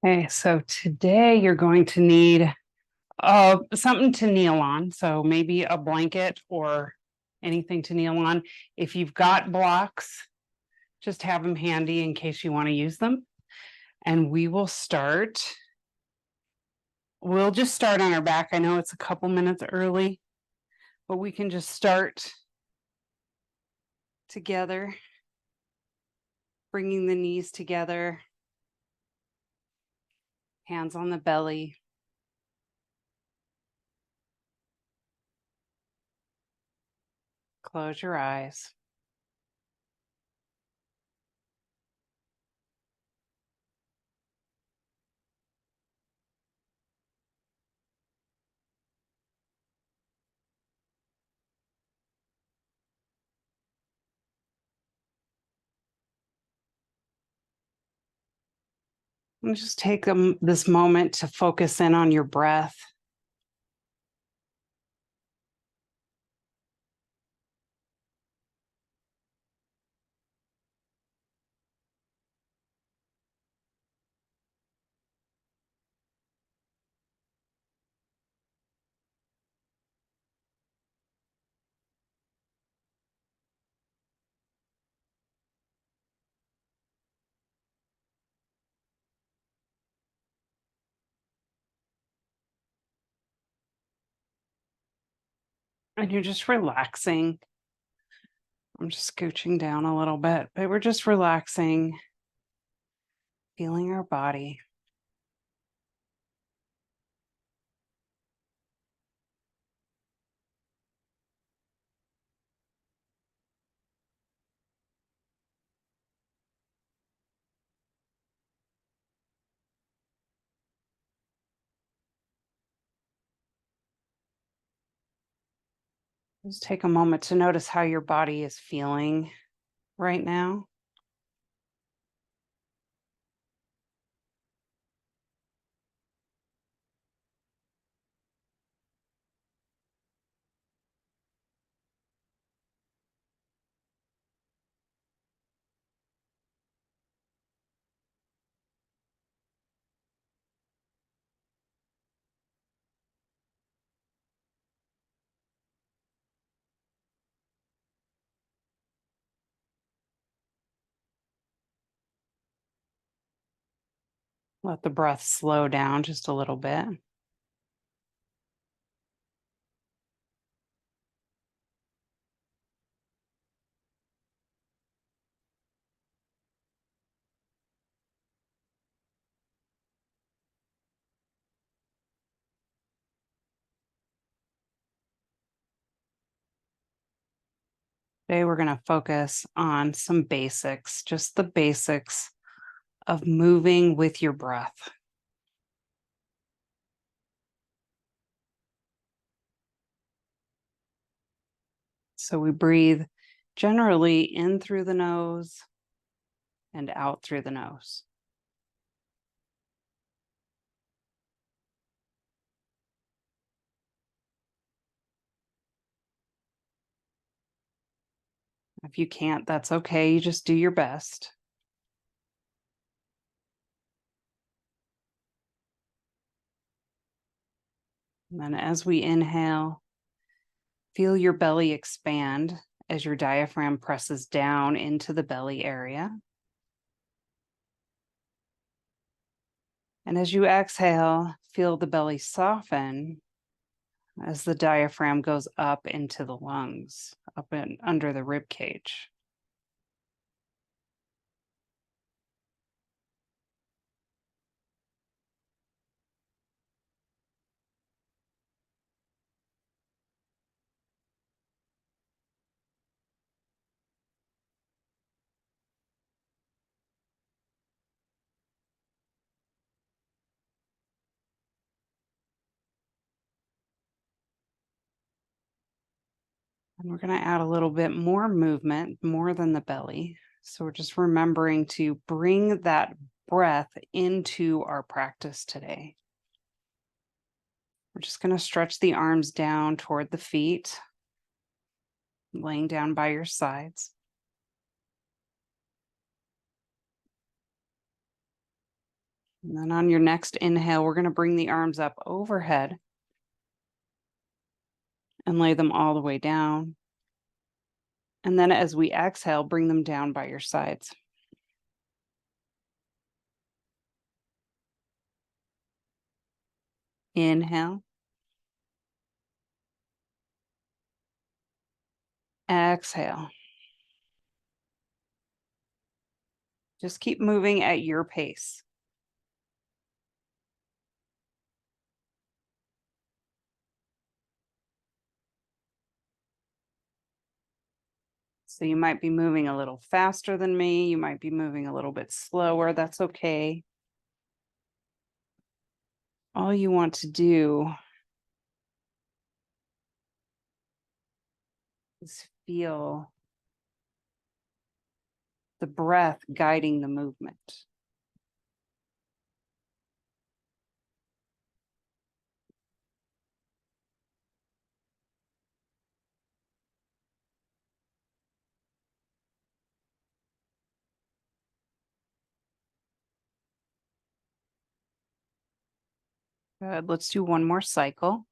Okay, so today you're going to need something to kneel on. So maybe a blanket or anything to kneel on. If you've got blocks, just have them handy in case you want to use them. And we will start. We'll just start on our back. I know it's a couple minutes early, but we can just start together, bringing the knees together, hands on the belly. Close your eyes. And just take this moment to focus in on your breath. And you're just relaxing. I'm just scooching down a little bit, but we're just relaxing, feeling our body. Just take a moment to notice how your body is feeling right now. Let the breath slow down just a little bit. Today, we're going to focus on some basics, just the basics of moving with your breath. So we breathe generally in through the nose and out through the nose. If you can't, that's okay. You just do your best. And then as we inhale, feel your belly expand as your diaphragm presses down into the belly area. And as you exhale, feel the belly soften as the diaphragm goes up into the lungs, up and under the rib cage. And we're going to add a little bit more movement, more than the belly. So we're just remembering to bring that breath into our practice today. We're just going to stretch the arms down toward the feet, laying down by your sides. And then on your next inhale, we're going to bring the arms up overhead and lay them all the way down. And then as we exhale, bring them down by your sides. Inhale. Exhale. Just keep moving at your pace. So you might be moving a little faster than me. You might be moving a little bit slower. That's okay. All you want to do is feel the breath guiding the movement. Good. Let's do one more cycle.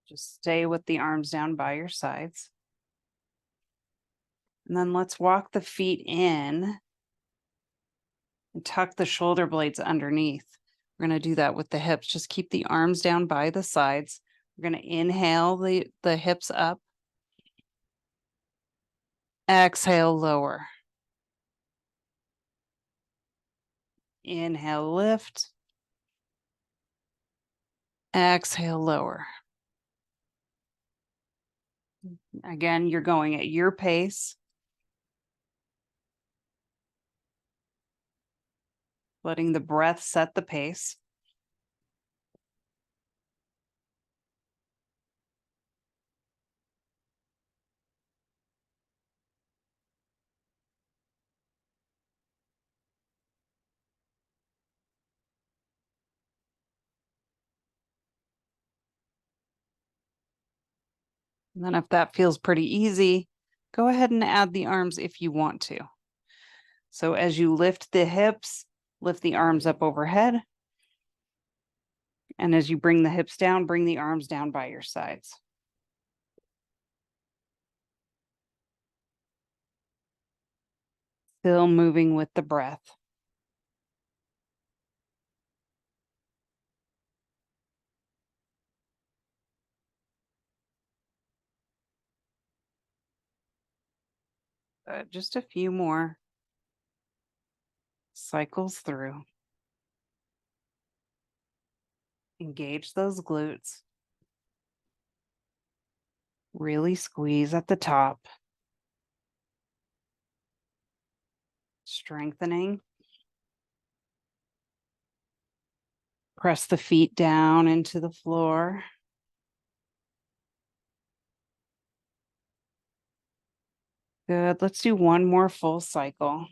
Just stay with the arms down by your sides. And then let's walk the feet in and tuck the shoulder blades underneath. We're going to do that with the hips. Just keep the arms down by the sides. We're going to inhale the hips up. Exhale, lower. Inhale, lift. Exhale, lower. Again, you're going at your pace. Letting the breath set the pace. And then if that feels pretty easy, go ahead and add the arms if you want to. So as you lift the hips, lift the arms up overhead. And as you bring the hips down, bring the arms down by your sides. Still moving with the breath. Just a few more cycles through. Engage those glutes. Really squeeze at the top. Strengthening. Press the feet down into the floor. Good. Let's do one more full cycle.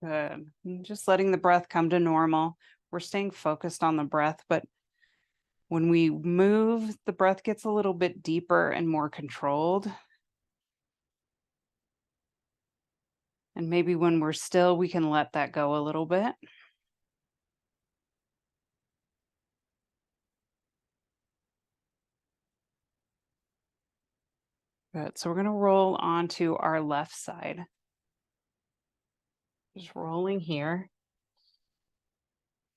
Good. And just letting the breath come to normal. We're staying focused on the breath, but when we move, the breath gets a little bit deeper and more controlled. And maybe when we're still, we can let that go a little bit. Good. So we're going to roll onto our left side. Just rolling here.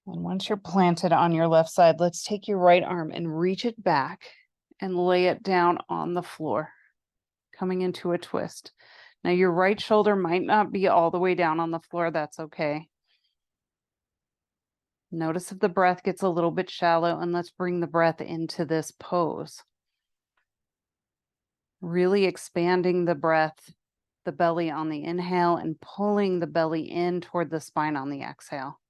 And once you're planted on your left side, let's take your right arm and reach it back and lay it down on the floor, coming into a twist. Now your right shoulder might not be all the way down on the floor. That's okay. Notice if the breath gets a little bit shallow, and let's bring the breath into this pose. Really expanding the breath, the belly on the inhale, and pulling the belly in toward the spine on the exhale.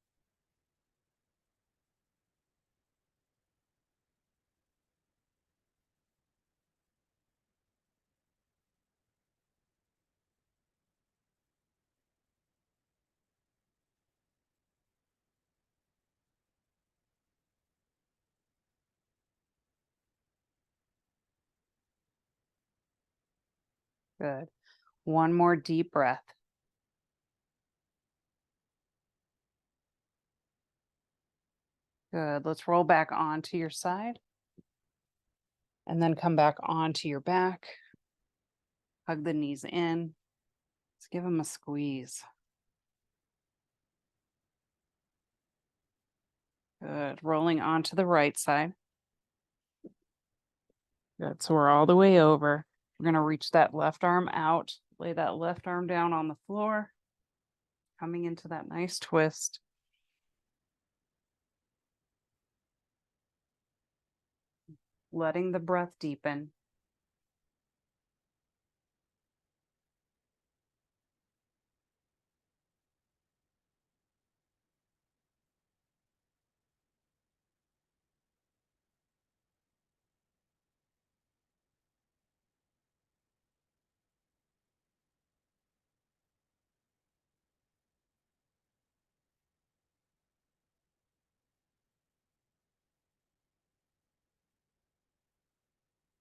Good. One more deep breath. Good. Let's roll back onto your side and then come back onto your back. Hug the knees in. Let's give them a squeeze. Good. Rolling onto the right side. Good. So we're all the way over. We're going to reach that left arm out. Lay that left arm down on the floor. Coming into that nice twist. Letting the breath deepen.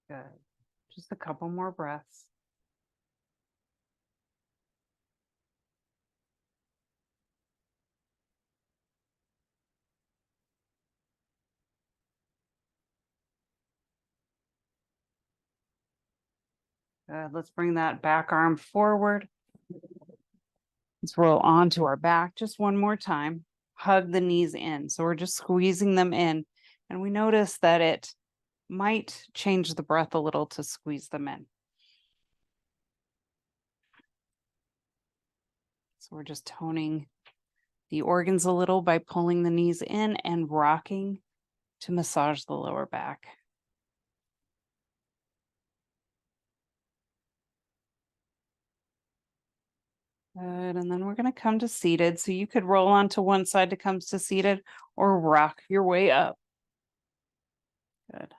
Good. Just a couple more breaths. Good. Let's bring that back arm forward. Let's roll onto our back just one more time. Hug the knees in. So we're just squeezing them in. And we notice that it might change the breath a little to squeeze them in. So we're just toning the organs a little by pulling the knees in and rocking to massage the lower back. Good. And then we're going to come to seated. So you could roll onto one side to come to seated or rock your way up. Good.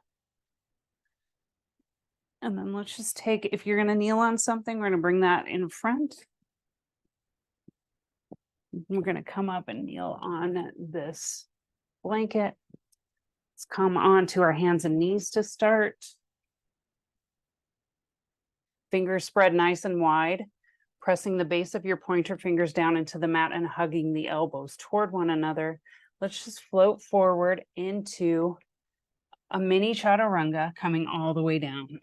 And then let's just take, if you're going to kneel on something, we're going to bring that in front. We're going to come up and kneel on this blanket. Let's come onto our hands and knees to start. Fingers spread nice and wide, pressing the base of your pointer fingers down into the mat and hugging the elbows toward one another. Let's just float forward into a mini chaturanga, coming all the way down.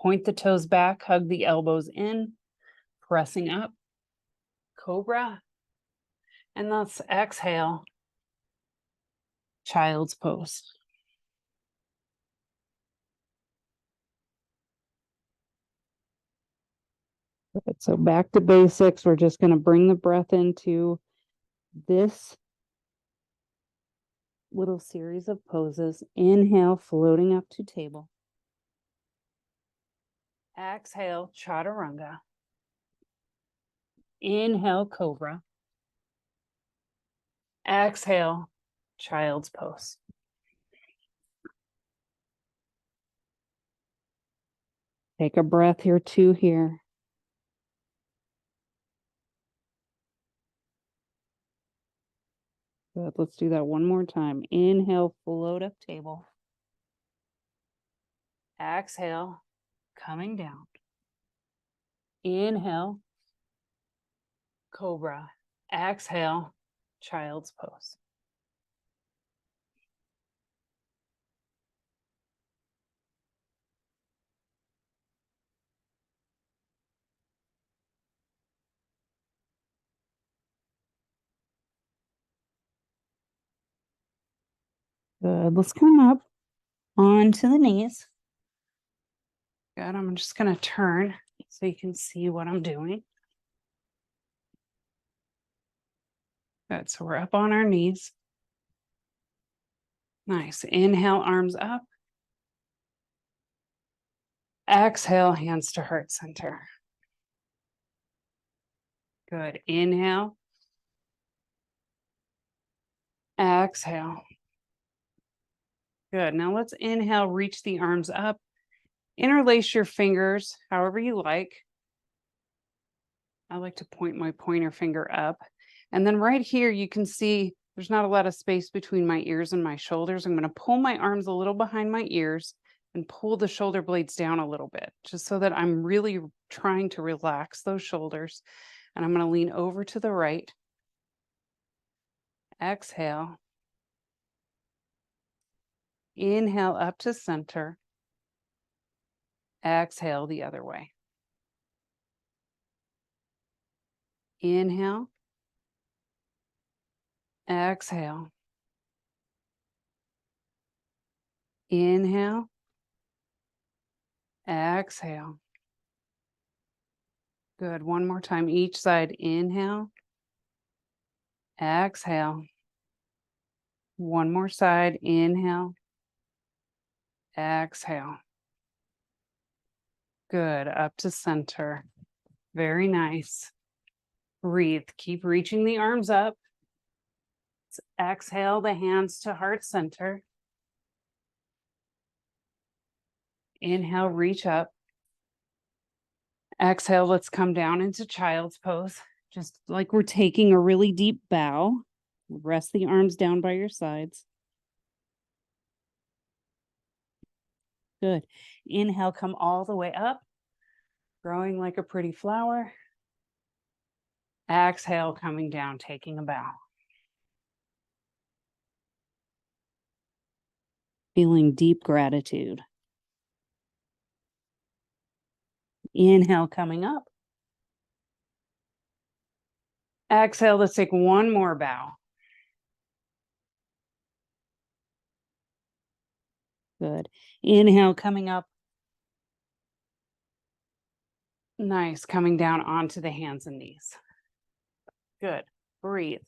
Point the toes back, hug the elbows in, pressing up. Cobra. And let's exhale. Child's pose. Good. So back to basics. We're just going to bring the breath into this little series of poses. Inhale, floating up to table. Exhale, chaturanga. Inhale, cobra. Exhale, child's pose. Take a breath here, two here. Good. Let's do that one more time. Inhale, float up table. Exhale, coming down. Inhale, cobra. Exhale, child's pose. Good. Let's come up onto the knees. Good. I'm just going to turn so you can see what I'm doing. Good. So we're up on our knees. Nice. Inhale, arms up. Exhale, hands to heart center. Good. Inhale. Exhale. Good. Now let's inhale, reach the arms up. Interlace your fingers however you like. I like to point my pointer finger up. And then right here, you can see there's not a lot of space between my ears and my shoulders. I'm going to pull my arms a little behind my ears and pull the shoulder blades down a little bit, just so that I'm really trying to relax those shoulders. And I'm going to lean over to the right. Exhale. Inhale up to center. Exhale the other way. Inhale. Exhale. Inhale. Exhale. Good. One more time, each side. Inhale. Exhale. One more side. Inhale. Exhale. Good. Up to center. Very nice. Breathe. Keep reaching the arms up. Exhale the hands to heart center. Inhale, reach up. Exhale, let's come down into child's pose. Just like we're taking a really deep bow. Rest the arms down by your sides. Good. Inhale, come all the way up, growing like a pretty flower. Exhale, coming down, taking a bow. Feeling deep gratitude. Inhale, coming up. Exhale, let's take one more bow. Good. Inhale, coming up. Nice. Coming down onto the hands and knees. Good. Breathe.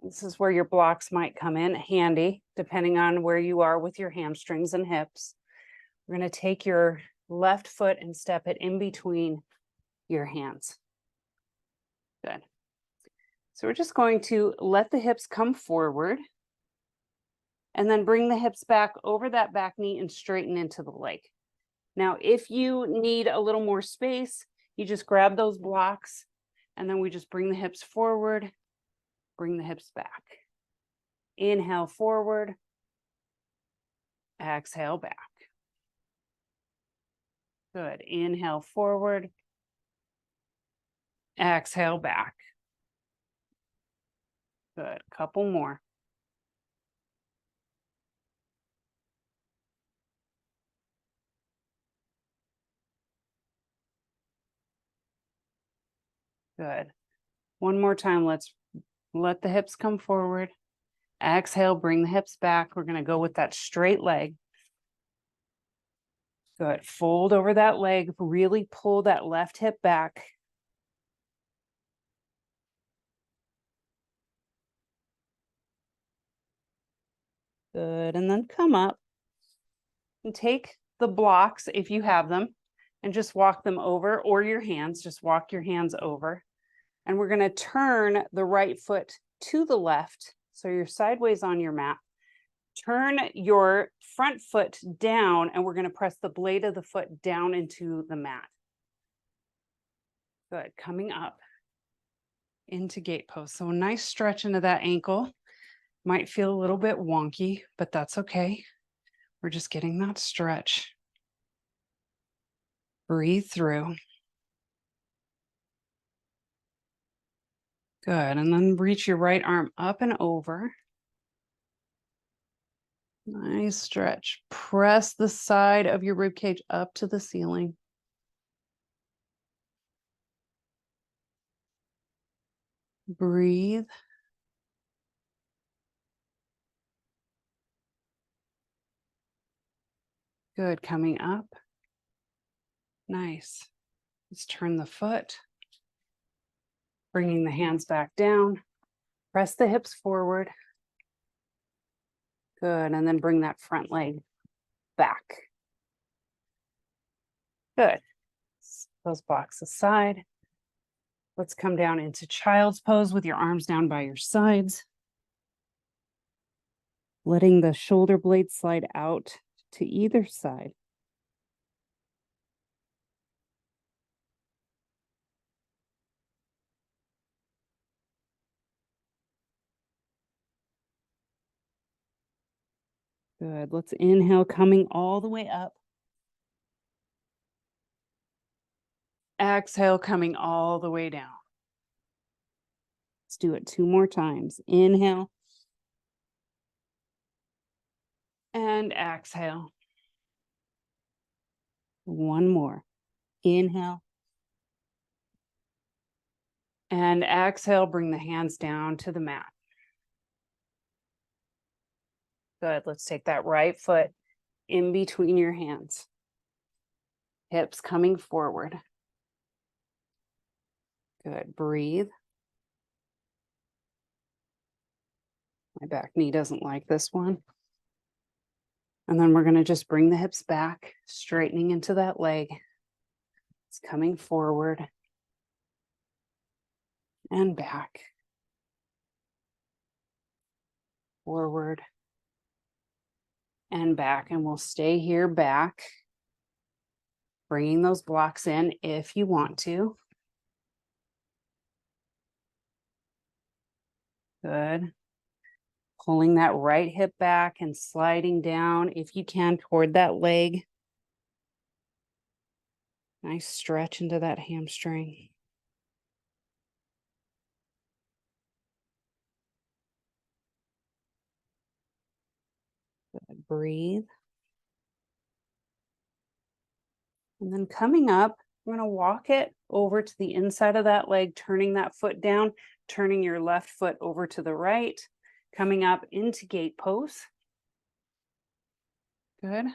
This is where your blocks might come in handy, depending on where you are with your hamstrings and hips. We're going to take your left foot and step it in between your hands. Good. So we're just going to let the hips come forward and then bring the hips back over that back knee and straighten into the leg. Now, if you need a little more space, you just grab those blocks and then we just bring the hips forward, bring the hips back. Inhale forward, exhale back. Good. Inhale forward, exhale back. Good. Couple more. Good. One more time. Let's let the hips come forward. Exhale, bring the hips back. We're going to go with that straight leg. Good. Fold over that leg. Really pull that left hip back. Good. And then come up and take the blocks, if you have them, and just walk them over, or your hands. Just walk your hands over. And we're going to turn the right foot to the left. So you're sideways on your mat. Turn your front foot down, and we're going to press the blade of the foot down into the mat. Good. Coming up into gate pose. So a nice stretch into that ankle. Might feel a little bit wonky, but that's okay. We're just getting that stretch. Breathe through. Good. And then reach your right arm up and over. Nice stretch. Press the side of your rib cage up to the ceiling. Breathe. Good. Coming up. Nice. Let's turn the foot. Bringing the hands back down. Press the hips forward. Good. And then bring that front leg back. Good. Those blocks aside. Let's come down into child's pose with your arms down by your sides. Letting the shoulder blades slide out to either side. Good. Let's inhale, coming all the way up. Exhale, coming all the way down. Let's do it 2 more times. Inhale. And exhale. 1 more. Inhale. And exhale, bring the hands down to the mat. Good. Let's take that right foot in between your hands. Hips coming forward. Good. Breathe. My back knee doesn't like this one. And then we're going to just bring the hips back, straightening into that leg. It's coming forward and back. Forward and back. And we'll stay here back, bringing those blocks in if you want to. Good. Pulling that right hip back and sliding down, if you can, toward that leg. Nice stretch into that hamstring. Good. Breathe. And then coming up, we're going to walk it over to the inside of that leg, turning that foot down, turning your left foot over to the right, coming up into gate pose. Good.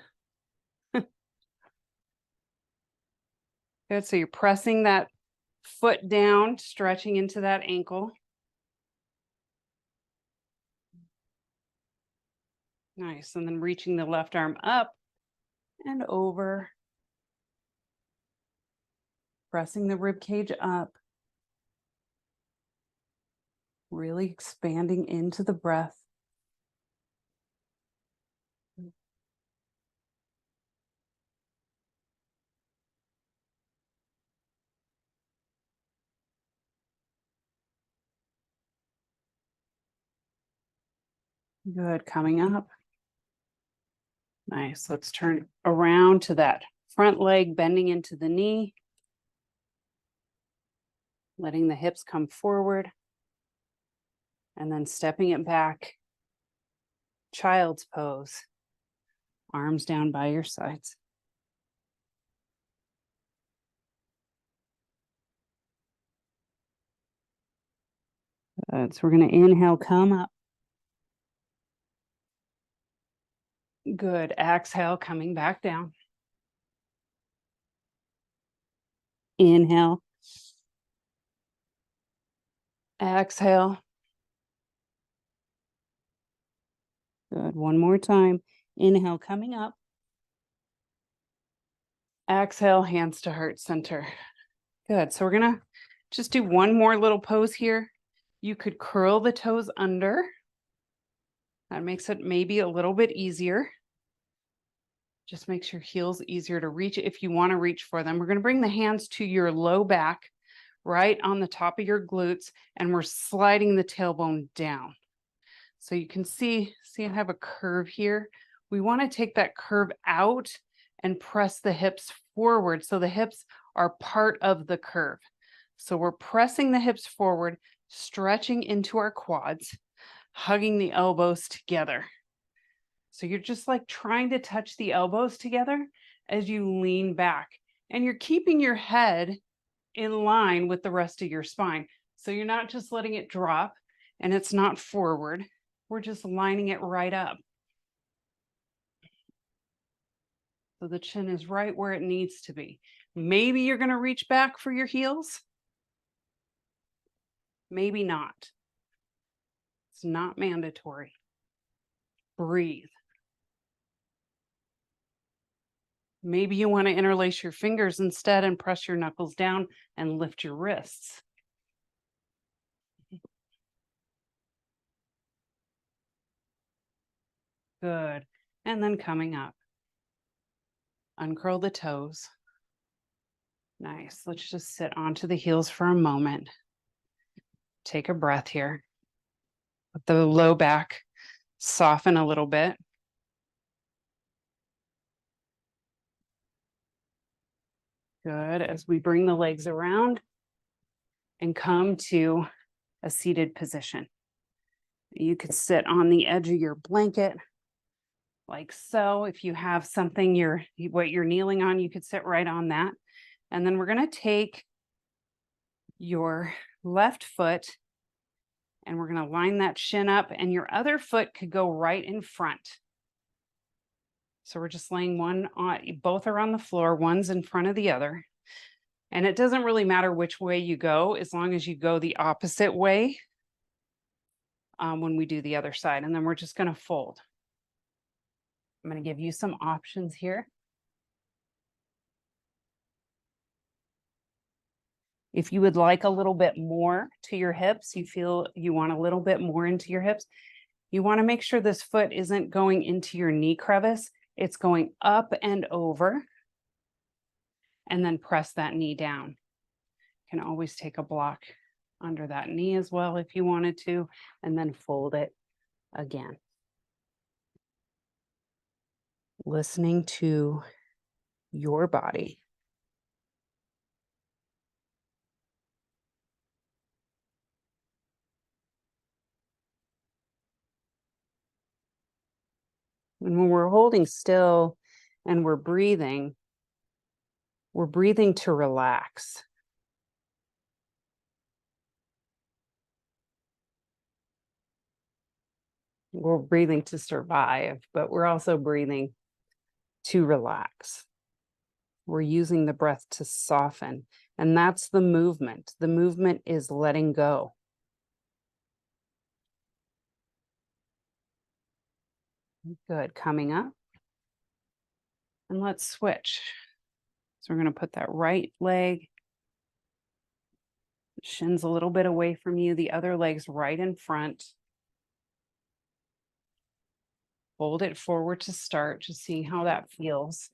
Good. So you're pressing that foot down, stretching into that ankle. Nice. And then reaching the left arm up and over. Pressing the rib cage up. Really expanding into the breath. Good. Coming up. Nice. Let's turn around to that front leg, bending into the knee. Letting the hips come forward. And then stepping it back. Child's pose. Arms down by your sides. Good. So we're going to inhale, come up. Good. Exhale, coming back down. Inhale. Exhale. Good. One more time. Inhale, coming up. Exhale, hands to heart center. Good. So we're going to just do one more little pose here. You could curl the toes under. That makes it maybe a little bit easier. Just makes your heels easier to reach if you want to reach for them. We're going to bring the hands to your low back, right on the top of your glutes, and we're sliding the tailbone down. So you can see I have a curve here. We want to take that curve out and press the hips forward. So the hips are part of the curve. So we're pressing the hips forward, stretching into our quads, hugging the elbows together. So you're just like trying to touch the elbows together as you lean back, and you're keeping your head in line with the rest of your spine. So you're not just letting it drop and it's not forward. We're just lining it right up. So the chin is right where it needs to be. Maybe you're going to reach back for your heels. Maybe not. It's not mandatory. Breathe. Maybe you want to interlace your fingers instead and press your knuckles down and lift your wrists. Good. And then coming up. Uncurl the toes. Nice. Let's just sit onto the heels for a moment. Take a breath here. Let the low back soften a little bit. Good. As we bring the legs around and come to a seated position. You could sit on the edge of your blanket like so. If you have something what you're kneeling on, you could sit right on that. And then we're going to take your left foot and we're going to line that shin up, and your other foot could go right in front. So we're just laying both are on the floor, one's in front of the other. And it doesn't really matter which way you go, as long as you go the opposite way when we do the other side. And then we're just going to fold. I'm going to give you some options here. If you would like a little bit more to your hips, you feel you want a little bit more into your hips, you want to make sure this foot isn't going into your knee crevice. It's going up and over, and then press that knee down. You can always take a block under that knee as well if you wanted to, and then fold it again. Listening to your body. And when we're holding still and we're breathing to relax. We're breathing to survive, but we're also breathing to relax. We're using the breath to soften, and that's the movement. The movement is letting go. Good. Coming up. And let's switch. So we're going to put that right leg, shins a little bit away from you, the other leg's right in front. Fold it forward to start, just seeing how that feels.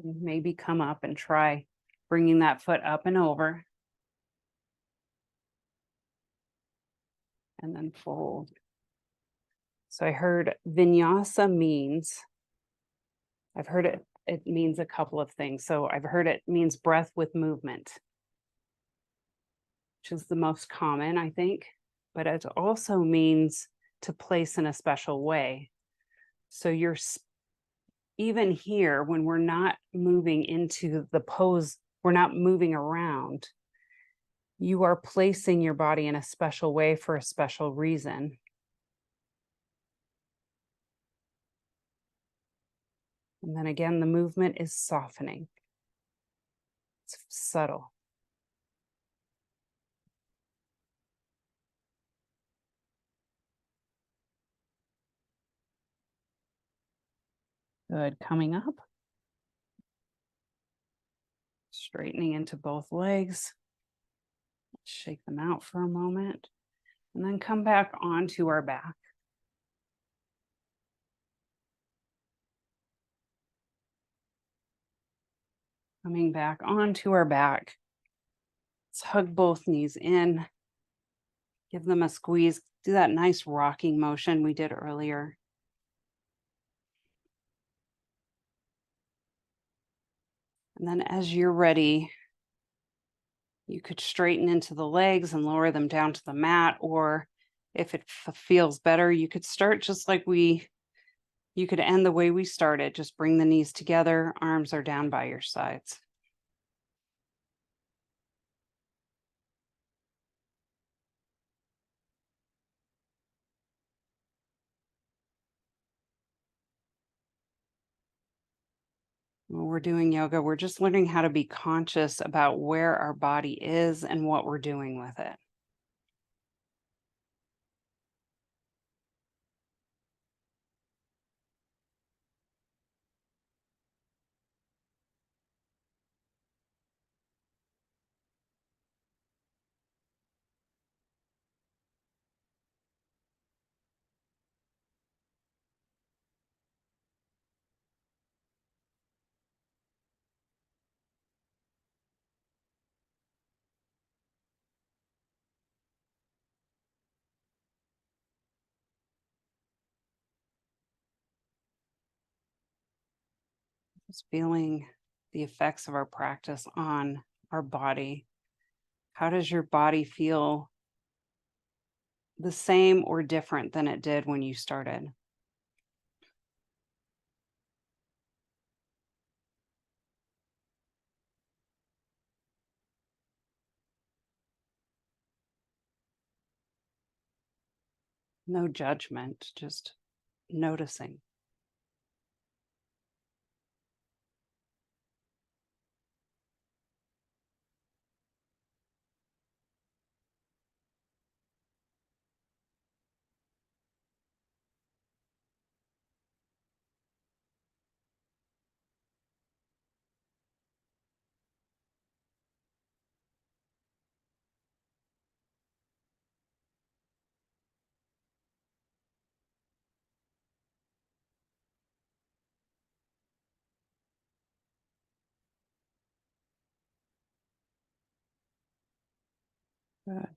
Maybe come up and try bringing that foot up and over. And then fold. So I heard vinyasa means, I've heard it means a couple of things. So I've heard it means breath with movement, which is the most common, I think, but it also means to place in a special way. So you're even here, when we're not moving into the pose, we're not moving around, you are placing your body in a special way for a special reason. And then again, the movement is softening. It's subtle. Good. Coming up. Straightening into both legs. Shake them out for a moment. And then come back onto our back. Coming back onto our back. Let's hug both knees in. Give them a squeeze. Do that nice rocking motion we did earlier. And then as you're ready, you could straighten into the legs and lower them down to the mat, or if it feels better, you could start just like you could end the way we started. Just bring the knees together, arms are down by your sides. When we're doing yoga, we're just learning how to be conscious about where our body is and what we're doing with it. Just feeling the effects of our practice on our body. How does your body feel the same or different than it did when you started? No judgment, just noticing.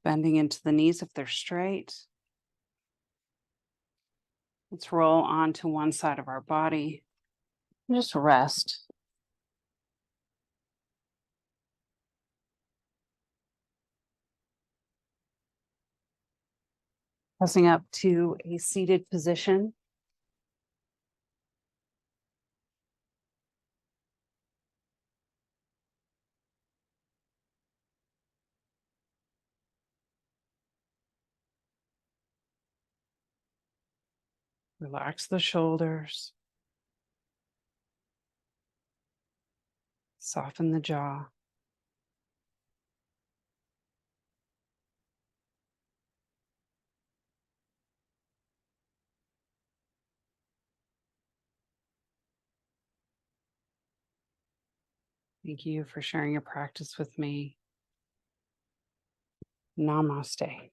Bending into the knees if they're straight. Let's roll onto one side of our body. Just rest. Pressing up to a seated position. Relax the shoulders. Soften the jaw. Thank you for sharing your practice with me. Namaste.